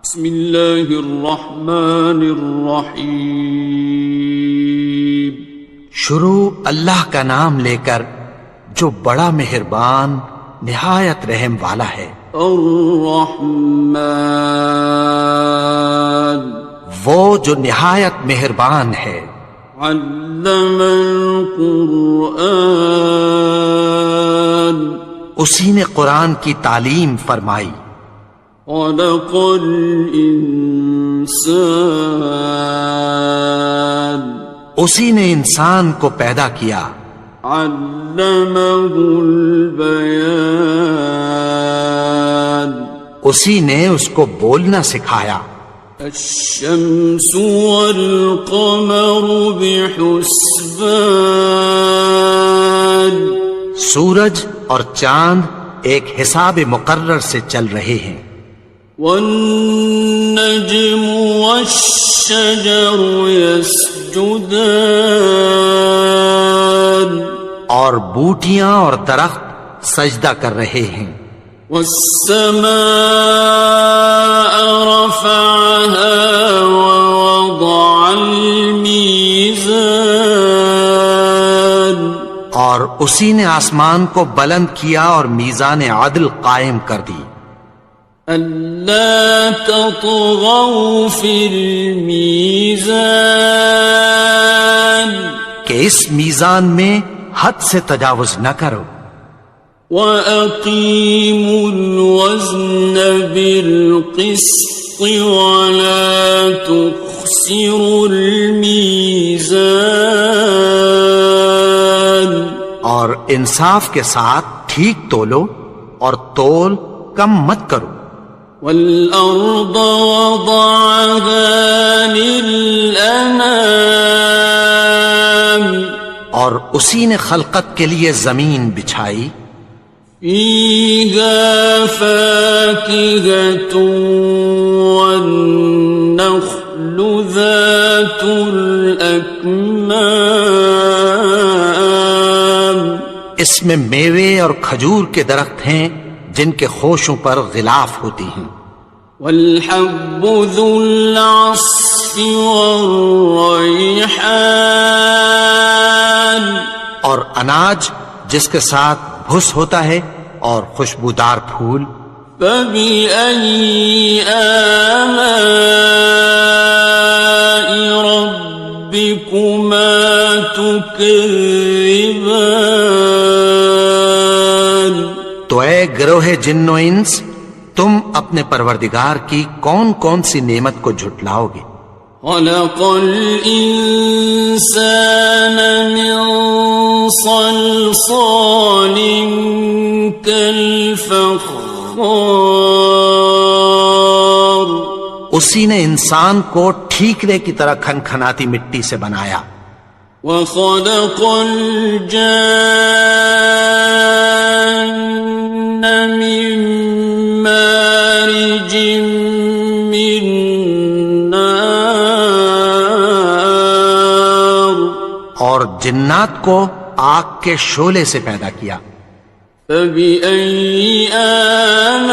بسم اللہ الرحمن الرحیم۔ شروع اللہ کا نام لے کر جو بڑا مہربان نہایت رحم والا ہے۔ الرحمن، وہ جو نہایت مہربان ہے۔ علم القرآن، اسی نے قرآن کی تعلیم فرمائی۔ خلق الانسان، اسی نے انسان کو پیدا کیا۔ علمہ البیان، اسی نے اس کو بولنا سکھایا۔ الشمس والقمر بحسبان، سورج اور چاند ایک حساب مقرر سے چل رہے ہیں۔ والنجم والشجر يسجدان، اور بوٹیاں اور درخت سجدہ کر رہے ہیں۔ والسماء رفعها ووضع الميزان، اور اسی نے آسمان کو بلند کیا اور میزان عدل قائم کر دی۔ ألا تطغوا في الميزان، کہ اس میزان میں حد سے تجاوز نہ کرو۔ وَأَقِيمُوا الْوَزْنَ بِالْقِسْطِ وَلَا تُخْسِرُوا الْمِيزَانَ، اور انصاف کے ساتھ ٹھیک تولو اور تول کم مت کرو۔ وَالْأَرْضَ وَضَعَهَا لِلْأَنَامِ، اور اسی نے خلقت کے لیے زمین بچھائی۔ فِيهَا فَاكِهَةٌ وَالنَّخْلُ ذَاتُ الْأَكْمَامِ، اس میں میوے اور کھجور کے درخت ہیں جن کے خوشوں پر غلاف ہوتی ہیں۔ وَالْحَبُّ ذُو الْعَصْفِ وَالرَّيْحَانِ، اور اناج جس کے ساتھ بھس ہوتا ہے اور خوشبودار پھول۔ فَبِأَيِّ آلَاءِ رَبِّكُمَا تُكَذِّبَانِ، تو اے گروہ جن و انس، تم اپنے پروردگار کی کون کون سی نعمت کو جھٹلاؤ گے؟ خَلَقَ الْإِنسَانَ مِنْ صَلْصَالٍ كَالْفَخَّارِ، اسی نے انسان کو ٹھیکرے کی طرح کھنکھناتی مٹی سے بنایا۔ وَخَلَقَ الْجَانَّ مِن مَّارِجٍ مِّن نَّارٍ، اور جنات کو آگ کے شعلے سے پیدا کیا۔ فَبِأَيِّ آلَاءِ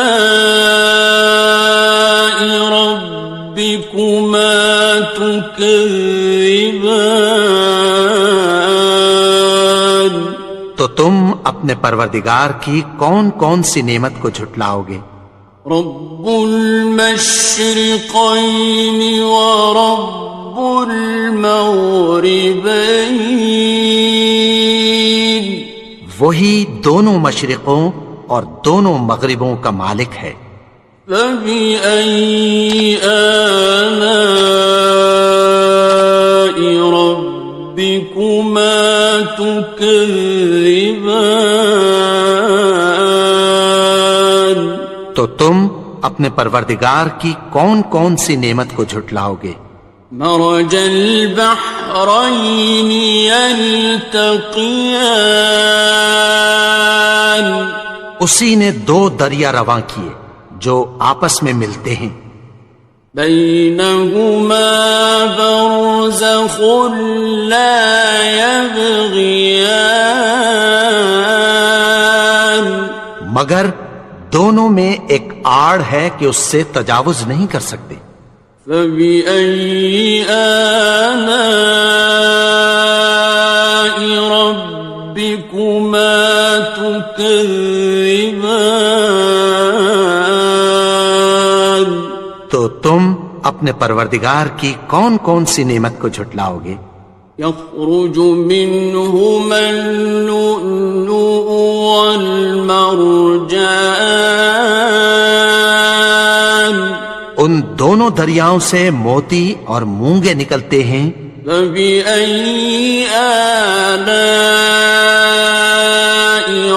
رَبِّكُمَا تُكَذِّبَانِ، تو تم اپنے پروردگار کی کون کون سی نعمت کو جھٹلاؤ گے؟ رب المشرقین ورب المغربین، وہی دونوں مشرقوں اور دونوں مغربوں کا مالک ہے۔ فَبِأَيِّ آلَاءِ رَبِّكُمَا تُكَذِّبَانِ، تو تم اپنے پروردگار کی کون کون سی نعمت کو جھٹلاؤ گے؟ مرج البحرین یلتقیان، اسی نے دو دریا رواں کیے جو آپس میں ملتے ہیں۔ بینہما برزخ لا یبغیان، مگر دونوں میں ایک آڑ ہے کہ اس سے تجاوز نہیں کر سکتے۔ فبأي آلاء ربكما تكذبان؟ تو تم اپنے پروردگار کی کون کون سی نعمت کو جھٹلاؤ گے؟ يخرج منهما اللؤلؤ والمرجان، ان دونوں دریاؤں سے موتی اور مونگے نکلتے ہیں۔ فبأي آلاء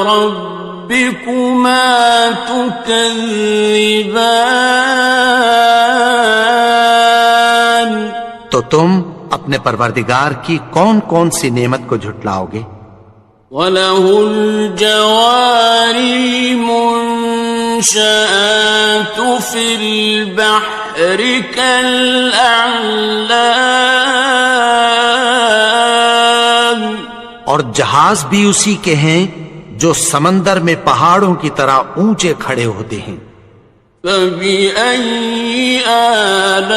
ربكما تكذبان؟ تو تم اپنے پروردگار کی کون کون سی نعمت کو جھٹلاؤ گے؟ وَلَهُ الْجَوَارِ الْمُنشَآتُ فِي الْبَحْرِ كَالْأَعْلَامِ، اور جہاز بھی اسی کے ہیں جو سمندر میں پہاڑوں کی طرح اونچے کھڑے ہوتے ہیں۔ فَبِأَيِّ آلَاءِ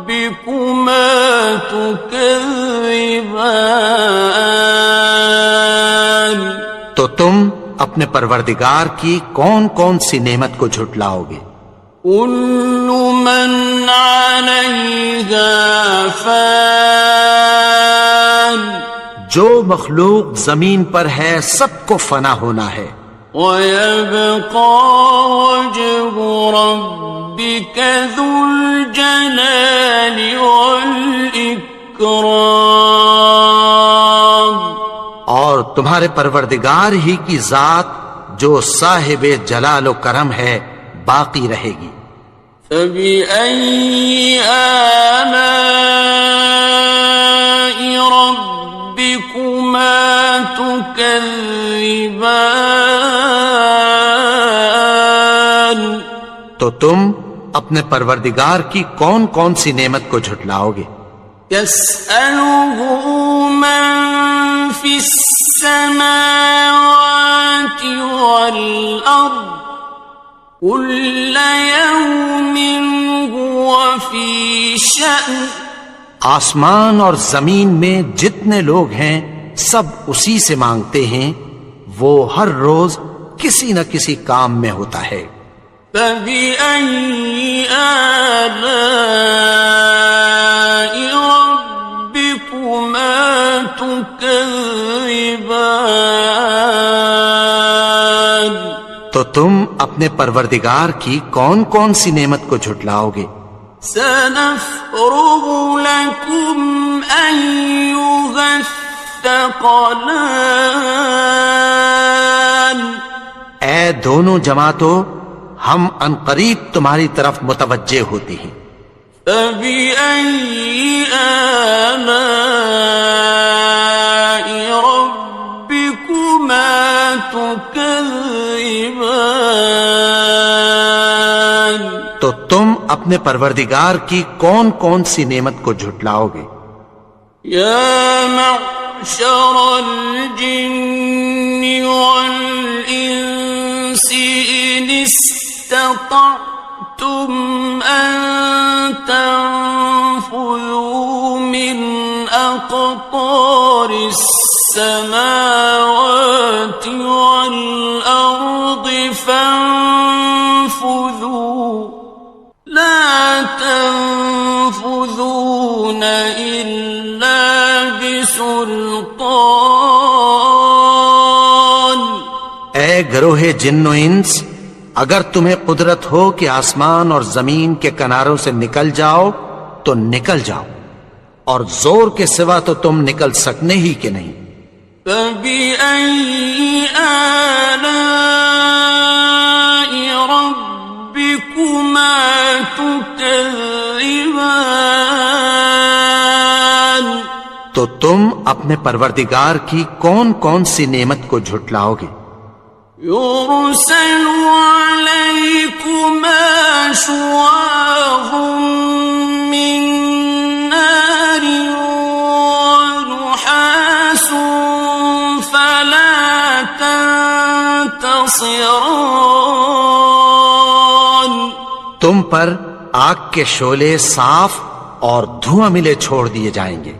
رَبِّكُمَا تُكَذِّبَانِ؟ تو تم اپنے پروردگار کی کون کون سی نعمت کو جھٹلاؤ گے؟ كُلُّ مَنْ عَلَيْهَا فَانٍ، جو مخلوق زمین پر ہے سب کو فنا ہونا ہے۔ وَيَبْقَى وَجْهُ رَبِّكَ ذُو الْجَلَالِ وَالْإِكْرَامِ، اور تمہارے پروردگار ہی کی ذات جو صاحب جلال و کرم ہے باقی رہے گی۔ فَبِأَيِّ آلَاءِ رَبِّكُمَا تُكَذِّبَانِ؟ تو تم اپنے پروردگار کی کون کون سی نعمت کو جھٹلاؤ گے؟ يَسْأَلُهُ مَن فِي السَّمَاوَاتِ وَالْأَرْضِ كُلَّ يَوْمٍ هُوَ فِي شَأْنٍ، آسمان اور زمین میں جتنے لوگ ہیں سب اسی سے مانگتے ہیں، وہ ہر روز کسی نہ کسی کام میں ہوتا ہے۔ فَبِأَيِّ آلَاءِ رَبِّكُمَا تُكَذِّبَانِ؟ تو تم اپنے پروردگار کی کون کون سی نعمت کو جھٹلاؤ گے؟ سَنَفْرُغُ لَكُمْ أَيُّهَ الثَّقَلَانِ، اے دونوں جماعتوں، ہم عنقریب تمہاری طرف متوجہ ہوتے ہیں۔ فَبِأَيِّ آلَاءِ رَبِّكُمَا تُكَذِّبَانِ؟ تو تم اپنے پروردگار کی کون کون سی نعمت کو جھٹلاؤ گے؟ يَا مَعْشَرَ الْجِنِّ وَالْإِنسِ إِنِ اسْتَطَعْتُمْ أَن تَنفُذُوا مِنْ أَقْطَارِ السَّمَاوَاتِ وَالْأَرْضِ فَانفُذُوا لَا تَنفُذُونَ إِلَّا بِسُلْطَانٍ۔ اے گروہ جن و انس، اگر تمہیں قدرت ہو کہ آسمان اور زمین کے کناروں سے نکل جاؤ تو نکل جاؤ، اور زور کے سوا تو تم نکل سکنے ہی کہ نہیں۔ فَبِأَيِّ آلَاءِ رَبِّكُمَا تُكَذِّبَانِ؟ تو تم اپنے پروردگار کی کون کون سی نعمت کو جھٹلاؤ گے؟ يُرْسَلُ عَلَيْكُمَا شُوَاظٌ مِّن نَّارٍ وَنُحَاسٌ فَلَا تَنتَصِرَانِ؟ تم پر آگ کے شعلے صاف اور دھواں ملے چھوڑ دیے جائیں گے،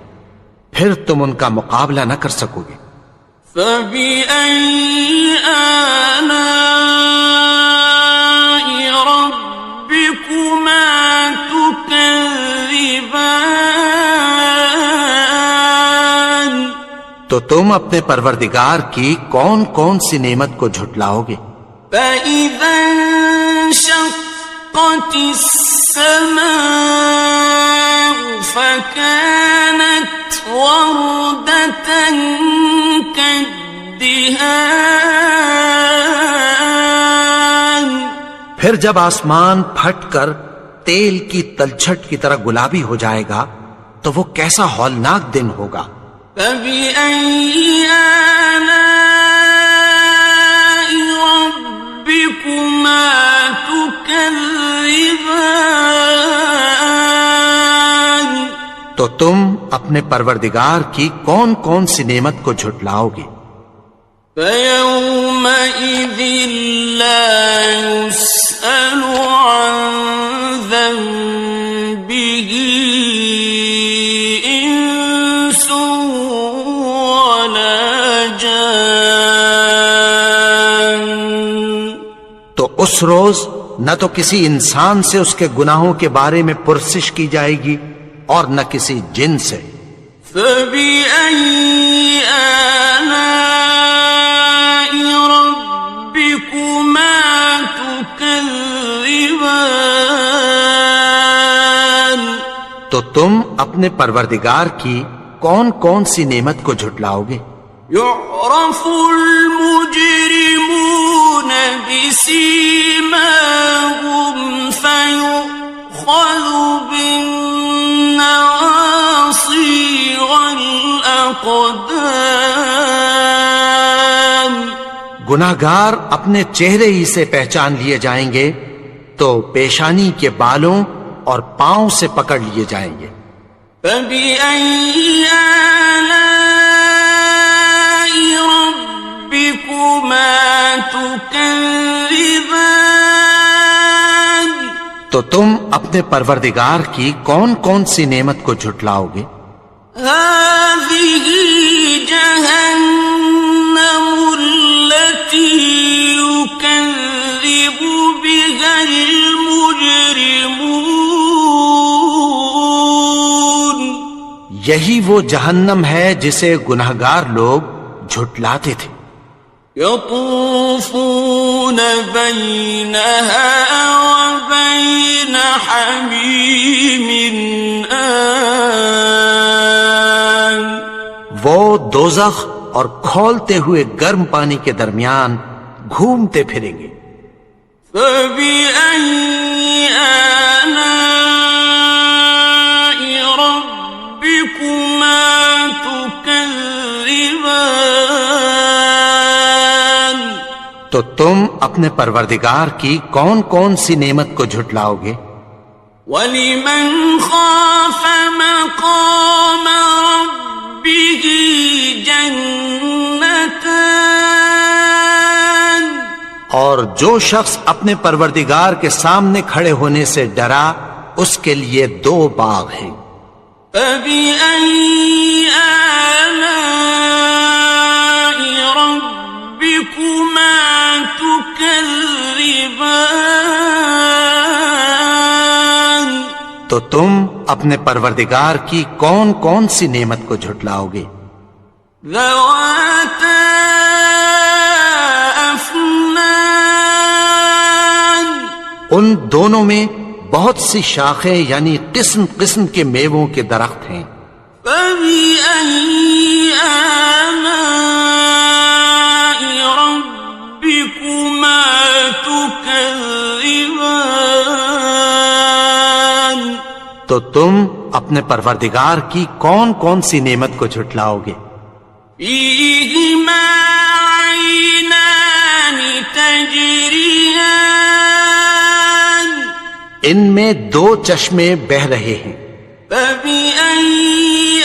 پھر تم ان کا مقابلہ نہ کر سکو گے۔ فَبِأَيِّ آلَاءِ رَبِّكُمَا تُكَذِّبَانِ، تو تم اپنے پروردگار کی کون کون سی نعمت کو جھٹلاؤ گے؟ فَإِذَا انشَقَّتِ السَّمَاءُ فَكَانَتْ وَرْدَةً كَالدِّهَانِ، پھر جب آسمان پھٹ کر تیل کی تلچھٹ کی طرح گلابی ہو جائے گا تو وہ کیسا ہولناک دن ہوگا۔ فَبِأَيِّ آلَاءِ رَبِّكُمَا تُكَذِّبَانِ، تو تم اپنے پروردگار کی کون کون سی نعمت کو جھٹلاؤ گے؟ فَيَوْمَئِذٍ لَا يُسْأَلُ عَنْ ذَنبِهِ إِنسٌ وَلَا جَانٌ، تو اس روز نہ تو کسی انسان سے اس کے گناہوں کے بارے میں پرسش کی جائے گی اور نہ کسی جن سے۔ فَبِأَيِّ آلَاءِ رَبِّكُمَا تُكَذِّبَانِ، تو تم اپنے پروردگار کی کون کون سی نعمت کو جھٹلاؤ گے؟ يُعْرَفُ الْمُجْرِمُونَ بِسِيمَاهُمْ فَيُؤْخَذُ بِالنَّوَاصِي وَالْأَقْدَامِ، گناہگار اپنے چہرے ہی سے پہچان لیے جائیں گے تو پیشانی کے بالوں اور پاؤں سے پکڑ لیے جائیں گے۔ فَبِأَيِّ آلَاءِ رَبِّكُمَا تُكَذِّبَانِ، تو تم اپنے پروردگار کی کون کون سی نعمت کو جھٹلاؤ گے؟ هَٰذِهِ جَهَنَّمُ الَّتِي يُكَذِّبُ بِهَا الْمُجْرِمُونَ، یہی وہ جہنم ہے جسے گناہگار لوگ جھٹلاتے تھے۔ يَطُوفُونَ بَيْنَهَا وَبَيْنَ حَمِيمٍ آنٍ، وہ دوزخ اور کھولتے ہوئے گرم پانی کے درمیان گھومتے پھریں گے۔ فَبِأَيِّ آلَاءِ رَبِّكُمَا تُكَذِّبَانِ، تو تم اپنے پروردگار کی کون کون سی نعمت کو جھٹلاؤ گے؟ وَلِمَنْ خَافَ مَقَامَ رَبِّهِ جَنَّتَانِ، اور جو شخص اپنے پروردگار کے سامنے کھڑے ہونے سے ڈرا اس کے لیے دو باغ ہیں۔ فَبِأَيِّ آلَاءِ رَبِّكُمَا تُكَذِّبَانِ، تو تم اپنے پروردگار کی کون کون سی نعمت کو جھٹلاؤ گے؟ ذَوَاتَا أَفْنَانٍ، ان دونوں میں بہت سی شاخیں یعنی قسم قسم کے میووں کے درخت ہیں۔ فَبِأَيِّ آلَاءِ رَبِّكُمَا تُكَذِّبَانِ، تو تم اپنے پروردگار کی کون کون سی نعمت کو جھٹلاؤ گے؟ فِيهِمَا عَيْنَانِ تَجْرِيَانِ، ان میں دو چشمے بہ رہے ہیں۔ فَبِأَيِّ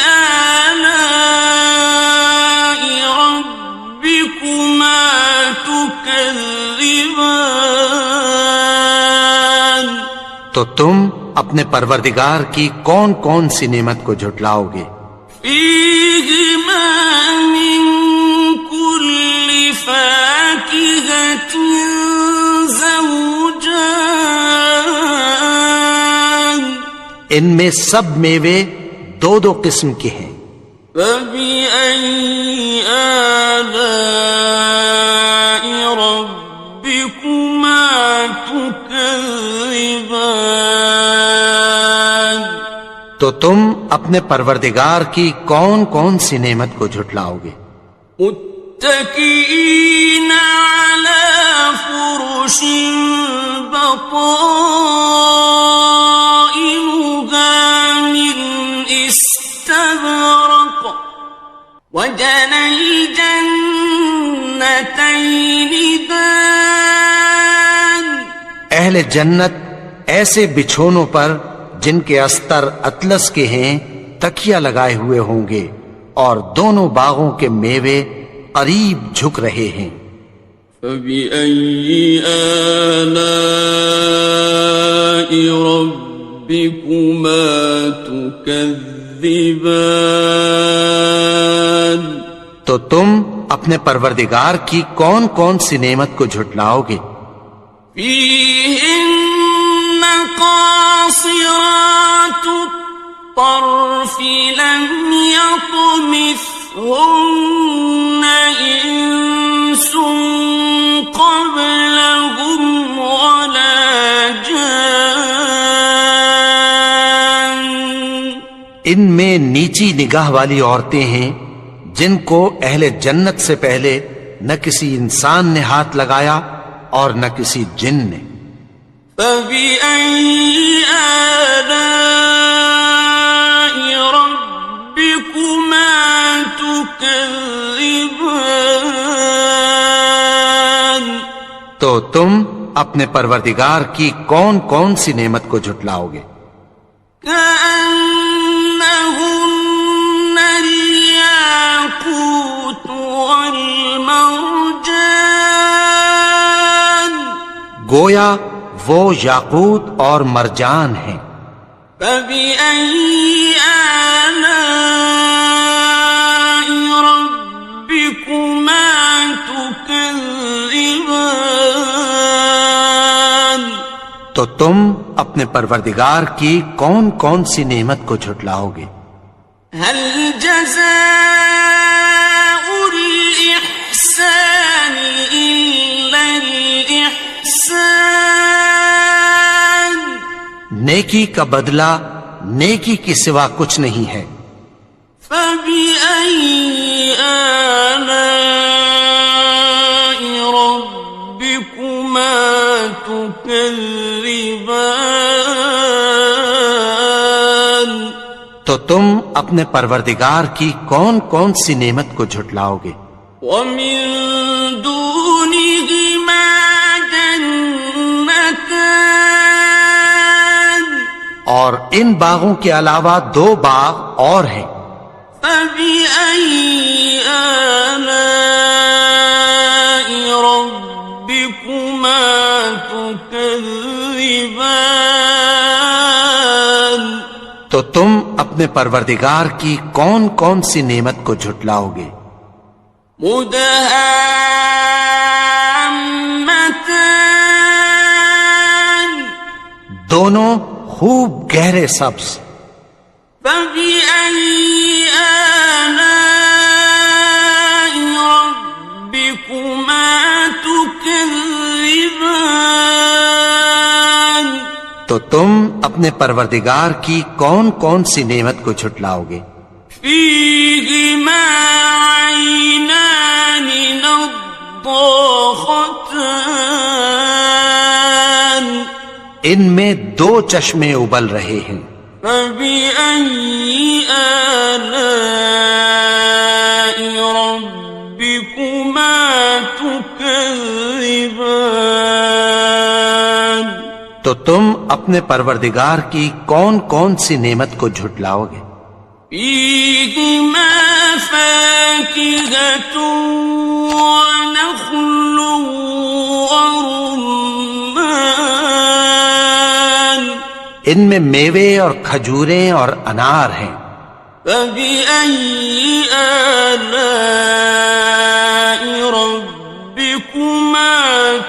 آلَاءِ رَبِّكُمَا تُكَذِّبَانِ، تو تم اپنے پروردگار کی کون کون سی نعمت کو جھٹلاؤ گے؟ فیہما من کل فاکہۃ زوجان، ان میں سب میوے دو دو قسم کے ہیں۔ فبأي آلاء ربكما تكذبان، تو تم اپنے پروردگار کی کون کون سی نعمت کو جھٹلاؤ گے؟ متكئين على فرش بطائنها من استبرق، وجنى الجنتين دان، اہل جنت ایسے بچھونوں پر جن کے استر اطلس کے ہیں تکیہ لگائے ہوئے ہوں گے، اور دونوں باغوں کے میوے قریب جھک رہے ہیں۔ فبأي آلاء ربكما تكذبان، تو تم اپنے پروردگار کی کون کون سی نعمت کو جھٹلاؤ گے؟ فيهن قاصرات الطرف لم يطمثهن إنس قبلهم ولا جان، ان میں نیچی نگاہ والی عورتیں ہیں جن کو اہل جنت سے پہلے نہ کسی انسان نے ہاتھ لگایا اور نہ کسی جن نے۔ فبأي آلاء ربكما تكذبان، تو تم اپنے پروردگار کی کون کون سی نعمت کو جھٹلاؤ گے؟ كأنهن الياقوت والمرجان، گویا وہ یاقوت اور مرجان ہیں۔ فبأي آلاء ربكما تكذبان، تو تم اپنے پروردگار کی کون کون سی نعمت کو جھٹلاؤ گے؟ هل جزاء الإحسان إلا الإحسان، نیکی کا بدلہ نیکی کے سوا کچھ نہیں ہے۔ فبأي آلاء ربكما تكذبان، تو تم اپنے پروردگار کی کون کون سی نعمت کو جھٹلاؤ گے؟ ومن دونهما جنتان، اور ان باغوں کے علاوہ دو باغ اور ہیں۔ فبأي آلاء ربكما تكذبان، تو تم اپنے پروردگار کی کون کون سی نعمت کو جھٹلاؤ گے؟ مدهامتان، دونوں خوب گہرے سبز۔ فبأي آلاء ربكما تكذبان، تو تم اپنے پروردگار کی کون کون سی نعمت کو جھٹلاؤ گے؟ فيهما عينان نضاختان، ان میں دو چشمے ابل رہے ہیں۔ فبأي آلاء ربكما تكذبان، تو تم اپنے پروردگار کی کون کون سی نعمت کو جھٹلاؤ گے؟ فيهما فاكهة ونخل ورمان، ان میں میوے اور کھجوریں اور انار ہیں۔ فبأي آلاء ربكما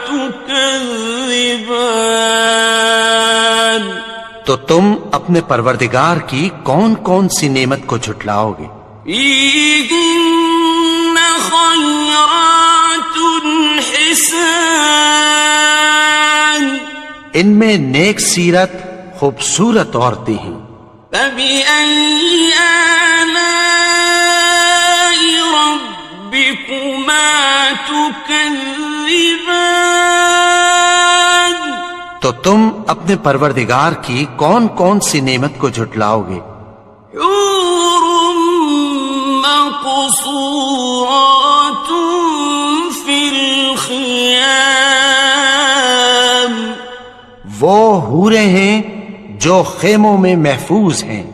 تكذبان؟ تو تم اپنے پروردگار کی کون کون سی نعمت کو جھٹلاؤ گے؟ فيهن خيرات حسان، ان میں نیک سیرت خوبصورت عورتیں ہیں۔ فبأي آلاء ربكما تكذبان؟ تو تم اپنے پروردگار کی کون کون سی نعمت کو جھٹلاؤ گے؟ حور مقصورات في الخيام، وہ حوریں ہیں جو خیموں میں محفوظ ہیں۔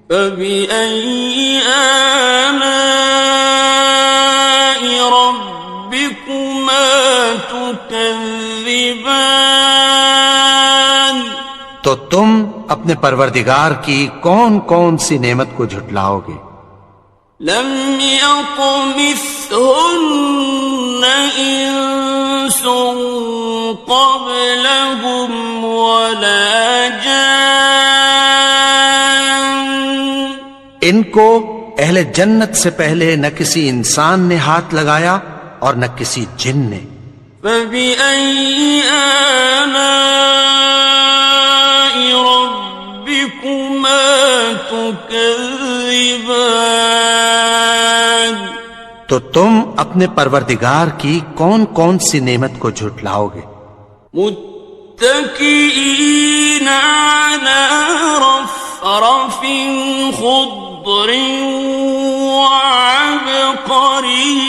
فبأي آلاء ربكما تكذبان؟ تو تم اپنے پروردگار کی کون کون سی نعمت کو جھٹلاؤ گے؟ لم يطمثهن إنس قبلهم ولا جان، ان کو اہل جنت سے پہلے نہ کسی انسان نے ہاتھ لگایا اور نہ کسی جن نے۔ فبأي آلاء ربكما تكذبان؟ تو تم اپنے پروردگار کی کون کون سی نعمت کو جھٹلاؤ گے؟ متكئين على رفرف خضر وعبقري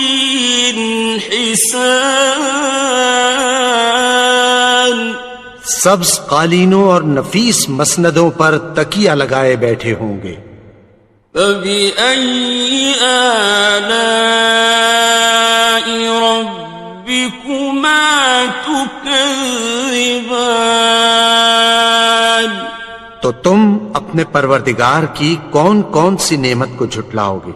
حسان، سبز قالینوں اور نفیس مسندوں پر تکیہ لگائے بیٹھے ہوں گے۔ فبأي آلاء ربكما تكذبان؟ تو تم اپنے پروردگار کی کون کون سی نعمت کو جھٹلاؤ گے؟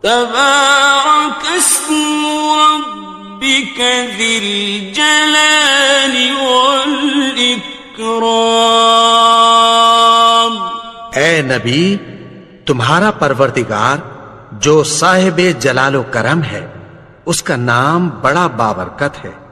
تبارك اسم ربك ذي الجلال والإكرام۔ اے نبی، تمہارا پروردگار جو صاحب جلال و کرم ہے، اس کا نام بڑا بابرکت ہے۔